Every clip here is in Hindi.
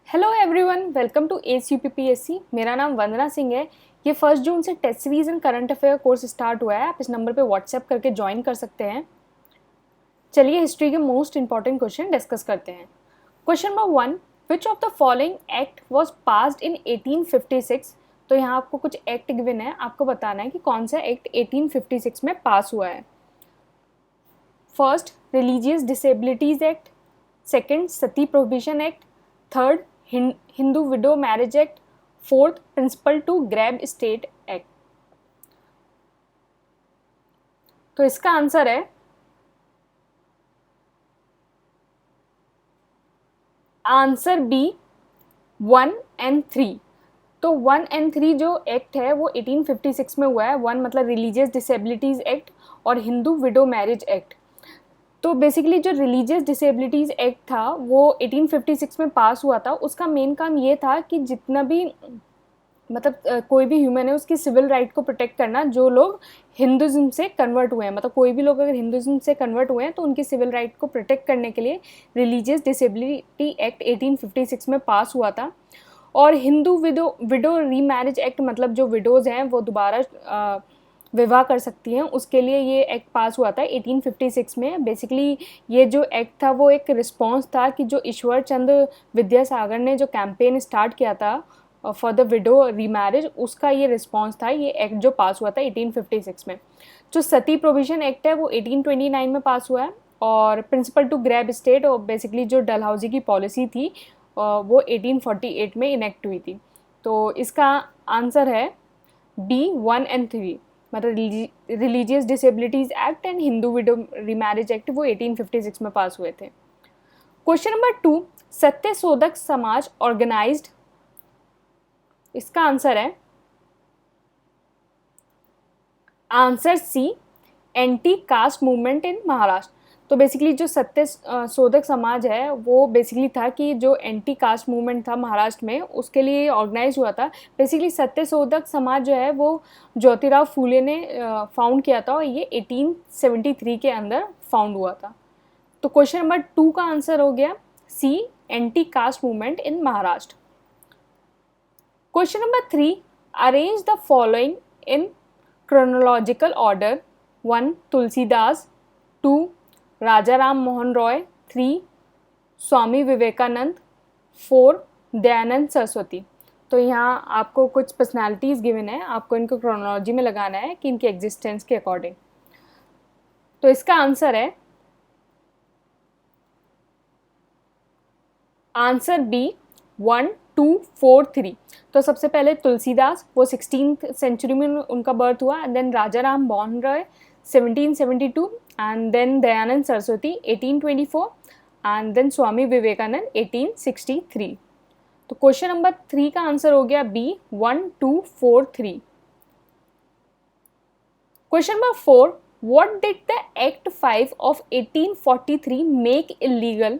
Hello everyone, welcome to ACUPPSC। मेरा नाम वंदना सिंह है। ये 1 जून से test series and current affair course start हुआ है। आप इस नंबर पे व्हाट्सएप करके ज्वाइन कर सकते हैं। चलिए हिस्ट्री के मोस्ट इंपॉर्टेंट क्वेश्चन डिस्कस करते हैं। Question number 1, which of the following act was passed in 1856। तो यहाँ आपको कुछ एक्ट गिवन है, आपको बताना है कि कौन सा एक्ट 1856 में पास हुआ है। First, religious disabilities act. Second, Sati prohibition act. Third, Hindu widow marriage act. Fourth, principal to grab state act. तो इसका आंसर है आंसर बी 1 एंड 3। तो 1 एंड 3 जो एक्ट है वो 1856 में हुआ है। 1 मतलब रिलीजियस डिसेबिलिटीज एक्ट और हिंदू विडो मैरिज एक्ट। तो बेसिकली जो रिलीजियस डिसेबिलिटीज़ एक्ट था वो 1856 में पास हुआ था। उसका मेन काम ये था कि जितना भी मतलब कोई भी ह्यूमन है उसकी सिविल राइट को प्रोटेक्ट करना, जो लोग हिंदुज़म से कन्वर्ट हुए हैं, मतलब कोई भी लोग अगर हिंदुज़म से कन्वर्ट हुए हैं तो उनकी सिविल राइट को प्रोटेक्ट करने के लिए रिलीजियस डिसेबिलिटी एक्ट 1856 में पास हुआ था। और हिंदू विडो रीमैरिज एक्ट मतलब जो विडोज़ हैं वो दोबारा विवाह कर सकती हैं, उसके लिए ये एक्ट पास हुआ था 1856 में। बेसिकली ये जो एक्ट था वो एक रिस्पॉन्स था कि जो ईश्वर चंद्र विद्यासागर ने जो कैंपेन स्टार्ट किया था फॉर द विडो रीमैरिज, उसका ये रिस्पॉन्स था, ये एक्ट जो पास हुआ था 1856 में। जो सती प्रोविजन एक्ट है वो 1829 में पास हुआ है। और प्रिंसिपल टू ग्रैब स्टेट और बेसिकली जो डलहौजी की पॉलिसी थी वो 1848 में इनेक्ट हुई थी। तो इसका आंसर है बी 1 एंड 3, मतलब religious disabilities act and Hindu window remarriage act वो 1856 में पास हुए थे। Question number 2, Satyashodhak Samaj organised. इसका आंसर है answer C, anti caste movement in Maharashtra. तो बेसिकली जो सत्य शोधक समाज है वो बेसिकली था कि जो एंटी कास्ट मूवमेंट था महाराष्ट्र में उसके लिए ऑर्गेनाइज हुआ था। बेसिकली सत्य शोधक समाज जो है वो ज्योतिराव फूले ने फाउंड किया था और ये 1873 के अंदर फाउंड हुआ था। तो क्वेश्चन नंबर 2 का आंसर हो गया C, anti caste movement in Maharashtra. Question number 3, arrange the following in chronological order. 1 Tulsidas, 2 Raja Ram Mohan Roy, 3 Swami Vivekananda, 4 Dayanand Saraswati. तो यहाँ आपको कुछ पर्सनालिटीज़ गिवन है, आपको इनको क्रोनोलॉजी में लगाना है कि इनके एग्जिस्टेंस के अकॉर्डिंग। तो इसका आंसर है आंसर बी 1 2 4 3। तो सबसे पहले तुलसीदास, वो 16th सेंचुरी में उनका बर्थ हुआ। And then Raja Ram Mohan Roy 1772, and then Dayanand Saraswati 1824, and then Swami Vivekananda 1863। तो क्वेश्चन नंबर 3 का आंसर हो गया B 1 2 4 3। Question number 4, what did the act 5 of 1843 make illegal.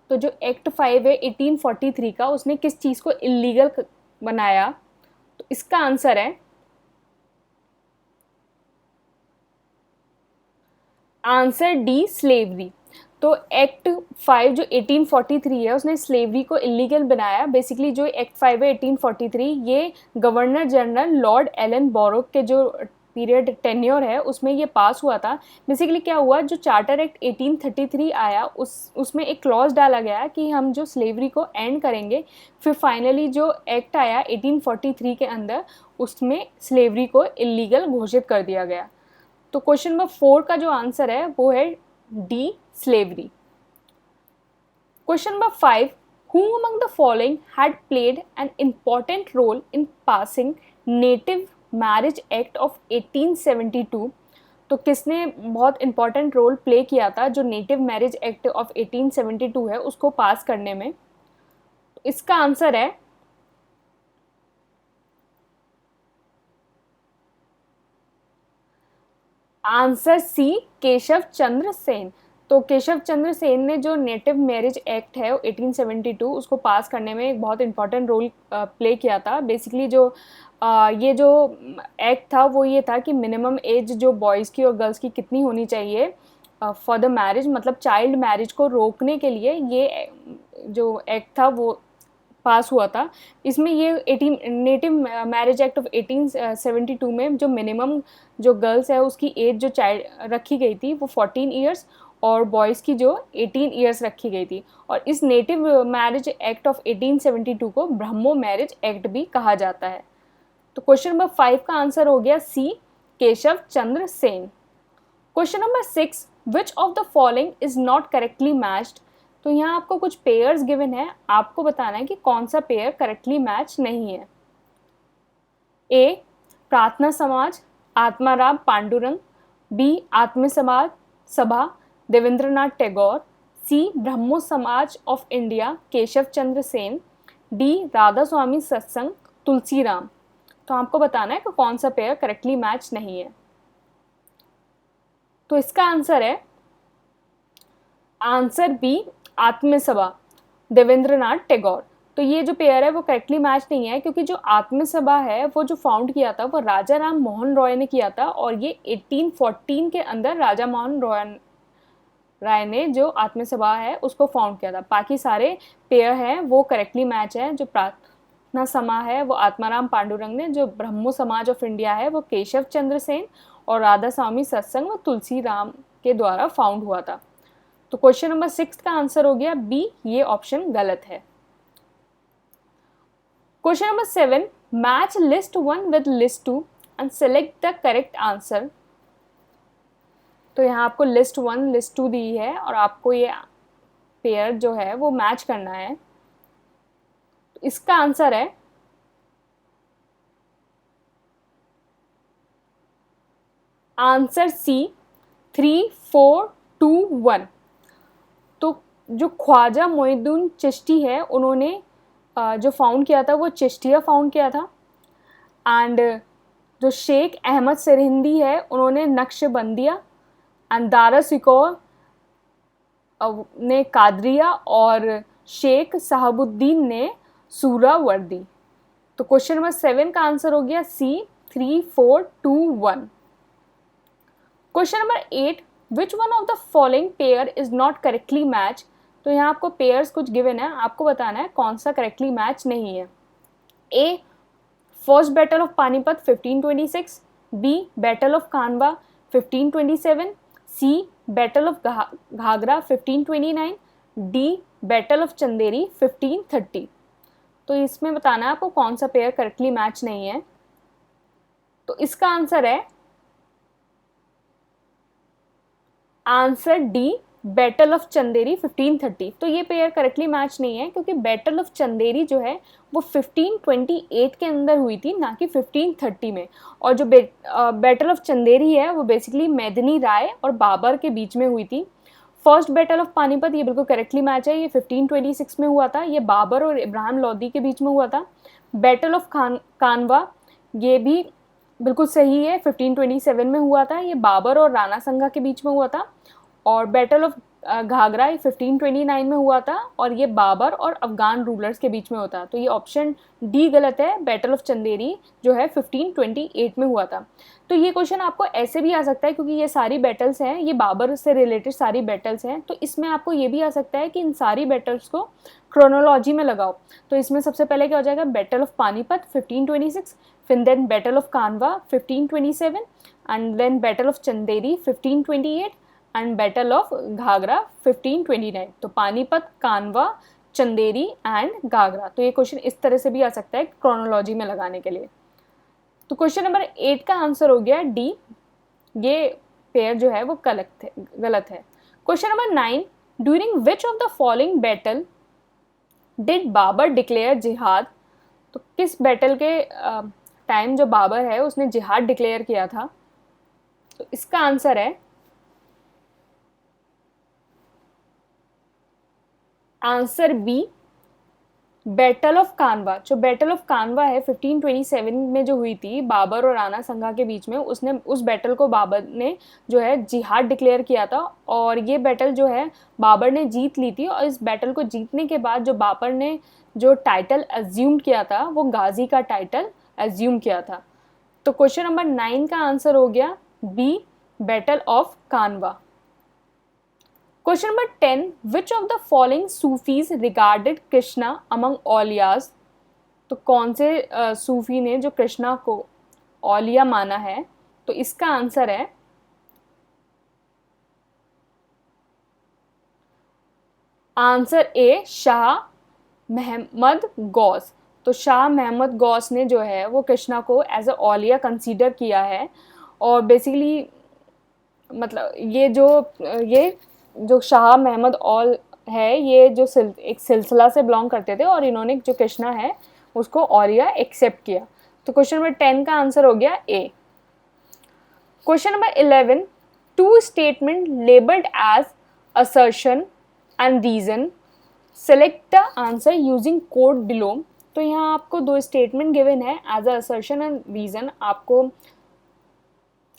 तो जो एक्ट 5 है 1843 का, उसने किस चीज़ को इलीगल बनाया। तो इसका आंसर है आंसर डी, स्लेवरी। तो एक्ट 5 जो 1843 है उसने स्लेवरी को इलीगल बनाया। बेसिकली जो एक्ट 5 है 1843 ये governor general lord Ellenborough के जो पीरियड टेन्योर है उसमें ये पास हुआ था। बेसिकली क्या हुआ, जो चार्टर एक्ट 1833 आया उसमें एक क्लॉज डाला गया कि हम जो स्लेवरी को एंड करेंगे। फिर फाइनली जो एक्ट आया 1843 के अंदर उसमें स्लेवरी को इलीगल घोषित कर दिया गया। तो क्वेश्चन नंबर 4 का जो आंसर है वो है D, slavery. Question number 5, who among the following had played an important role in passing Native Marriage Act of 1872। तो किसने बहुत इंपॉर्टेंट रोल प्ले किया था जो नेटिव मैरिज एक्ट ऑफ 1872 है उसको पास करने में। इसका आंसर है आंसर सी, केशव चंद्र सेन। तो केशव चंद्र सेन ने जो नेटिव मैरिज एक्ट है 1872 उसको पास करने में एक बहुत इंपॉर्टेंट रोल प्ले किया था। बेसिकली जो ये जो एक्ट था वो ये था कि मिनिमम एज जो बॉयज़ की और गर्ल्स की कितनी होनी चाहिए फॉर द मैरिज, मतलब चाइल्ड मैरिज को रोकने के लिए ये जो एक्ट था वो पास हुआ था। इसमें ये 18 नेटिव मैरिज एक्ट ऑफ 1872 में जो मिनिमम जो गर्ल्स है उसकी एज जो चाइल्ड रखी गई थी वो 14 ईयर्स और बॉयज़ की जो 18 ईयर्स रखी गई थी। और इस नेटिव मैरिज एक्ट ऑफ 1872 को ब्रह्मो मैरिज एक्ट भी कहा जाता है। तो क्वेश्चन नंबर 5 का आंसर हो गया C, Keshav Chandra Sen. Question number 6, which of the following is not correctly matched. तो यहाँ आपको कुछ पेयर्स गिवन है, आपको बताना है कि कौन सा पेयर करेक्टली मैच नहीं है। ए, प्रार्थना समाज आत्माराम पांडुरंग, बी, आत्म समाज सभा Debendranath Tagore, C, Brahmo Samaj of India Keshav Chandra Sen, D, Radha Swami Satsang Tulsiram. तो आपको बताना है कि कौन सा पेयर करेक्टली मैच नहीं है। तो इसका आंसर है आंसर बी, आत्मसभा देवेंद्रनाथ टैगोर। तो ये जो पेयर है वो करेक्टली मैच नहीं है, क्योंकि जो आत्मसभा है वो जो फाउंड किया था वो राजा राम मोहन रॉय ने किया था, और ये 1814 के अंदर राजा मोहन राय ने जो आत्मसभा है उसको फाउंड किया था। बाकी सारे पेयर हैं वो करेक्टली मैच है। जो प्रार्थना समा है वो आत्माराम पांडुरंग ने, जो ब्रह्मो समाज ऑफ इंडिया है वो केशव चंद्र सेन, और राधा स्वामी सत्संग वो तुलसी राम के द्वारा फाउंड हुआ था। तो क्वेश्चन नंबर 6 का आंसर हो गया बी, ये ऑप्शन गलत है। Question number 7, match list 1 with list 2 and select the correct answer. तो यहाँ आपको लिस्ट 1 लिस्ट 2 दी है और आपको ये पेयर जो है वो मैच करना है। तो इसका आंसर है आंसर सी, 3, 4, 2, 1। तो जो ख्वाजा मोइनुद्दीन चिश्ती है उन्होंने जो फाउंड किया था वो चिश्तिया फाउंड किया था, एंड जो शेख अहमद सरहिंदी है उन्होंने नक्शबंदिया, एंड दारा सिकोर ने कादरिया, और शेख साहबुद्दीन ने सूरावर्दी। तो क्वेश्चन नंबर 7 का आंसर हो गया सी, 3, 4, 2, 1। Question number 8, which one of the following pair is not correctly match. तो यहाँ आपको पेयर्स कुछ गिवन है, आपको बताना है कौन सा करेक्टली मैच नहीं है। A, first battle of Panipat 1526, B, battle of Khanwa 1527, C, battle of Ghaghra 1529, D, battle of Chanderi 1530। तो इसमें बताना है आपको कौन सा पेयर करेक्टली मैच नहीं है। तो इसका आंसर है answer D, battle of Chanderi 1530। तो ये पेयर करेक्टली मैच नहीं है, क्योंकि बैटल ऑफ चंदेरी जो है वो 1528 के अंदर हुई थी, ना कि 1530 में। और जो बैटल ऑफ चंदेरी है वो बेसिकली मैदनी राय और बाबर के बीच में हुई थी। फर्स्ट बैटल ऑफ पानीपत ये बिल्कुल करेक्टली मैच है, ये 1526 में हुआ था, ये बाबर और इब्राहिम लोदी के बीच में हुआ था। बैटल ऑफ कानवा ये भी बिल्कुल सही है, 1527 में हुआ था, ये बाबर और राणा संगा के बीच में हुआ था। और बैटल ऑफ घाघरा 1529 में हुआ था, और ये बाबर और अफगान रूलर्स के बीच में होता। तो ये ऑप्शन डी गलत है, बैटल ऑफ चंदेरी जो है 1528 में हुआ था। तो ये क्वेश्चन आपको ऐसे भी आ सकता है, क्योंकि ये सारी बैटल्स हैं, ये बाबर से रिलेटेड सारी बैटल्स हैं, तो इसमें आपको ये भी आ सकता है कि इन सारी बैटल्स को क्रोनोलॉजी में लगाओ। तो इसमें सबसे पहले क्या हो जाएगा, बैटल ऑफ पानीपत 1526, फिर then battle of Khanwa 1527, and then battle of Chanderi 1528, and battle of Ghaghra 1529। तो पानीपत, कानवा, चंदेरी एंड घाघरा। तो ये क्वेश्चन इस तरह से भी आ सकता है क्रोनोलॉजी में लगाने के लिए। तो क्वेश्चन नंबर 8 का आंसर हो गया डी, ये पेयर जो है वो गलत है। Question number 9, during which of the following battle did Babur declare jihad. तो किस बैटल के टाइम जो बाबर है उसने जिहाद डिक्लेयर किया था। तो इसका आंसर है आंसर बी, बैटल ऑफ कानवा। जो बैटल ऑफ कानवा है 1527 में जो हुई थी बाबर और राणा संगा के बीच में, उसने उस बैटल को बाबर ने जो है जिहाद डिक्लेयर किया था, और ये बैटल जो है बाबर ने जीत ली थी। और इस बैटल को जीतने के बाद जो बाबर ने जो टाइटल एज्यूम किया था वो गाजी का टाइटल एज्यूम किया था। तो क्वेश्चन नंबर 9 का आंसर हो गया B, battle of Khanwa. Question number 10, which of the following Sufis regarded Krishna among Auliyas? तो कौन से सूफी ने जो कृष्णा को औलिया माना है? तो इसका आंसर है आंसर ए, शाह महमद गौस। तो शाह महमद गौस ने जो है वो कृष्णा को एज अ औलिया कंसीडर किया है। और बेसिकली मतलब ये जो शाह महमद औल है, ये जो एक सिलसिला से बिलोंग करते थे और इन्होंने जो कृष्णा है उसको औलिया एक्सेप्ट किया। तो क्वेश्चन नंबर 10 का आंसर हो गया A. Question number 11, two statement labelled as assertion and reason, select the answer using code below. तो यहाँ आपको दो स्टेटमेंट गिवन है as a assertion and reason, आपको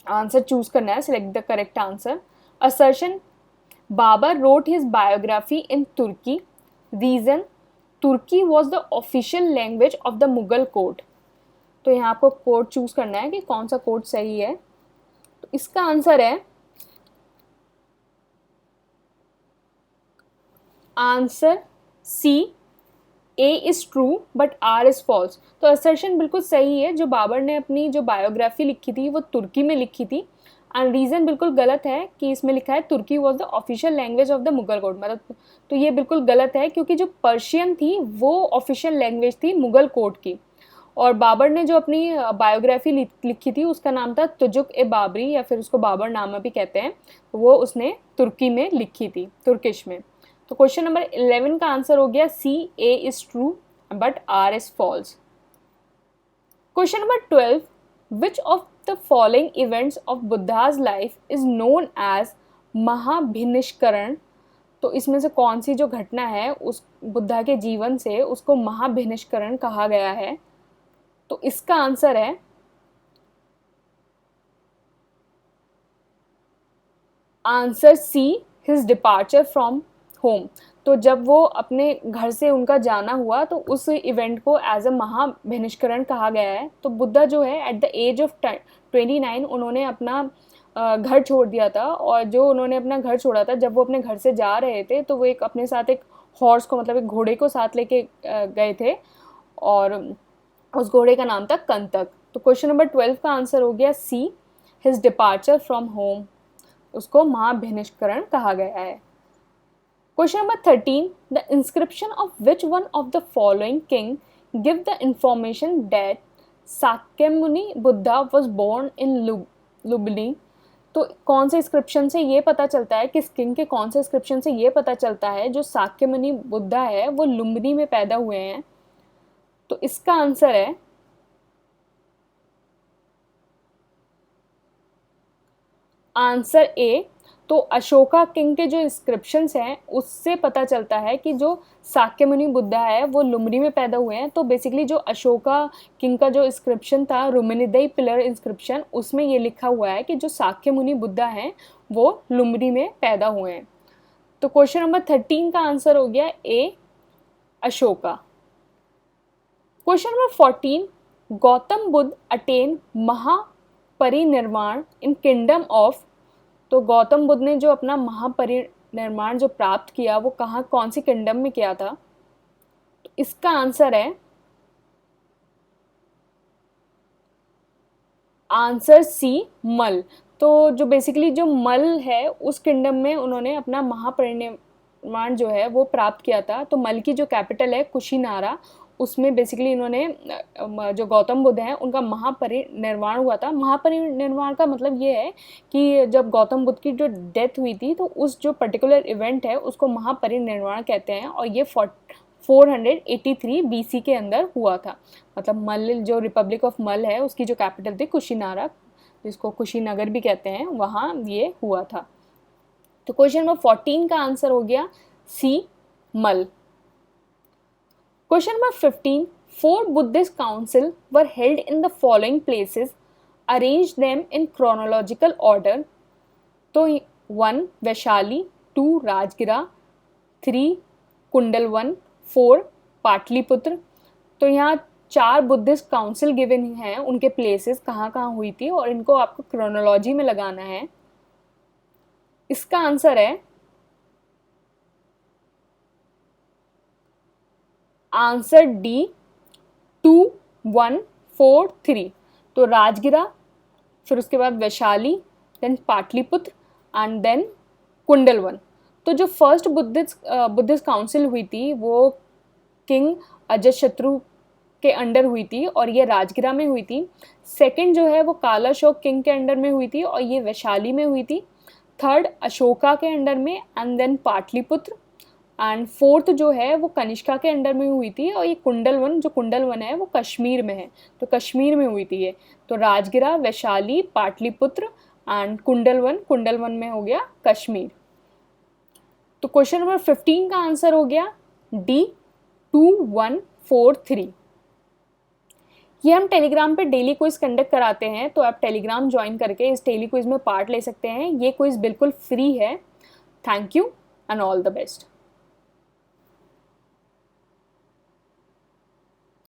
आंसर चूज करना है, select the correct answer. Assertion, Babur wrote his biography in Turki. Reason, Turki was the official language of the Mughal court. तो यहाँ आपको कोड चूज करना है कि कौन सा कोड सही है। तो इसका आंसर है answer C, A is true but R is false. तो असर्शन बिल्कुल सही है, जो बाबर ने अपनी जो बायोग्राफी लिखी थी वो तुर्की में लिखी थी। एंड रीज़न बिल्कुल गलत है कि इसमें लिखा है Turki was the official language of the Mughal court, मतलब तो ये बिल्कुल गलत है क्योंकि जो पर्शियन थी वो ऑफिशियल लैंग्वेज थी मुगल कोर्ट की। और बाबर ने जो अपनी बायोग्राफी लिखी थी उसका नाम था तुजुक ए बाबरी, या फिर उसको बाबर नामा भी कहते हैं। वो उसने तुर्की में लिखी थी, तुर्किश में। तो क्वेश्चन नंबर 11 का आंसर हो गया C, A is true but R is false. Question number 12, which of the following events of Buddha's life is known as Mahabhinishkramana? तो इसमें से कौन सी जो घटना है उस बुद्धा के जीवन से उसको महाभिनिष्करण कहा गया है? तो इसका आंसर है answer C, his departure from home. तो जब वो अपने घर से उनका जाना हुआ तो उस इवेंट को एज अ महाभिनिष्करण कहा गया है। तो बुद्धा जो है एट द एज ऑफ 29 उन्होंने अपना घर छोड़ दिया था। और जो उन्होंने अपना घर छोड़ा था, जब वो अपने घर से जा रहे थे तो वो एक अपने साथ एक हॉर्स को, मतलब एक घोड़े को साथ लेके गए थे और उस घोड़े का नाम था कंतक। तो क्वेश्चन नंबर 12 का आंसर हो गया C, his departure from home, उसको महाभिनिष्करण कहा गया है। Question number 13, the inscription of which one of the following king give the information that Shakyamuni Buddha was born in Lumbini? तो कौन से इंस्क्रिप्शन से ये पता चलता है, किस किंग के कौन से इंस्क्रिप्शन से ये पता चलता है जो साक्यमुनि बुद्धा है वो लुम्बिनी में पैदा हुए हैं? तो इसका आंसर है आंसर ए। तो अशोका किंग के जो इंस्क्रिप्शंस हैं उससे पता चलता है कि जो साक्यमुनि बुद्धा है वो लुम्बिनी में पैदा हुए हैं। तो बेसिकली जो अशोका किंग का जो इंस्क्रिप्शन था, रुमिनिदई पिलर इंस्क्रिप्शन, उसमें ये लिखा हुआ है कि जो साक्यमुनि बुद्धा हैं वो लुम्बिनी में पैदा हुए हैं। तो क्वेश्चन नंबर 13 का आंसर हो गया A, Ashoka. Question number 14, Gautam Buddha attain Mahaparinirvana in kingdom of? तो गौतम बुद्ध ने जो अपना महापरिनिर्वाण जो प्राप्त किया वो कहाँ, कौन सी किंगडम में किया था? तो इसका आंसर है आंसर सी, मल। तो जो बेसिकली जो मल है उस किंगडम में उन्होंने अपना महापरिनिर्वाण जो है वो प्राप्त किया था। तो मल की जो कैपिटल है कुशीनारा, उसमें बेसिकली इन्होंने जो गौतम बुद्ध हैं उनका महापरिनिर्वाण हुआ था। महापरिनिर्वाण का मतलब ये है कि जब गौतम बुद्ध की जो डेथ हुई थी तो उस जो पर्टिकुलर इवेंट है उसको महापरिनिर्वाण कहते हैं। और ये 483 BC के अंदर हुआ था। मतलब मल, जो रिपब्लिक ऑफ मल है उसकी जो कैपिटल थी कुशीनारा, जिसको कुशीनगर भी कहते हैं, वहाँ ये हुआ था। तो क्वेश्चन नंबर 14 का आंसर हो गया सी, मल। Question number 15, 4 Buddhist council were held in the following places, arrange them in chronological order। तो 1 वैशाली, 2 राजगिरा, 3 कुंडलवन, 4 पाटलिपुत्र। तो यहाँ 4 बुद्धिस्ट काउंसिल गिवन हैं, उनके प्लेसेस कहाँ कहाँ हुई थी और इनको आपको क्रोनोलॉजी में लगाना है। इसका आंसर है आंसर डी 2 1 4 3। तो राजगिरा, फिर उसके बाद Vaishali, then Pataliputra and then Kundalvan. तो जो फर्स्ट बुद्धिस्ट काउंसिल हुई थी वो किंग अजातशत्रु के अंडर हुई थी और ये राजगिरा में हुई थी। सेकंड जो है वो काला अशोक किंग के अंडर में हुई थी और ये वैशाली में हुई थी। थर्ड अशोका के अंडर में and then Pataliputra. And fourth जो है वो कनिष्का के अंडर में हुई थी और ये कुंडलवन है वो कश्मीर में है, तो कश्मीर में हुई थी ये। तो राजगिरा, वैशाली, पाटलिपुत्र एंड कुंडलवन में हो गया कश्मीर। तो क्वेश्चन नंबर 15 का आंसर हो गया डी 2 1 4 3। ये हम टेलीग्राम पे डेली क्विज कंडक्ट कराते हैं, तो आप टेलीग्राम ज्वाइन करके इस डेली क्विज में पार्ट ले सकते हैं। ये क्विज बिल्कुल फ्री है। Thank you and all the best.